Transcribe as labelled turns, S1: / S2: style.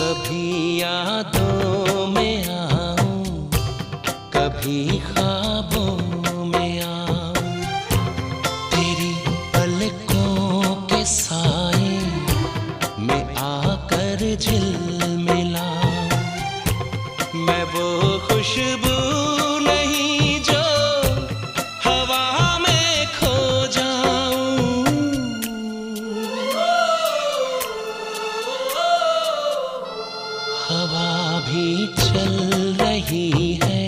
S1: कभी यादों में आऊं, कभी ख्वाबों में आऊं, तेरी पलकों के साए में आकर झिलमिलाऊं। मैं वो खुशबू नहीं जो हवा में खो जाऊं। हवा भी चल रही है,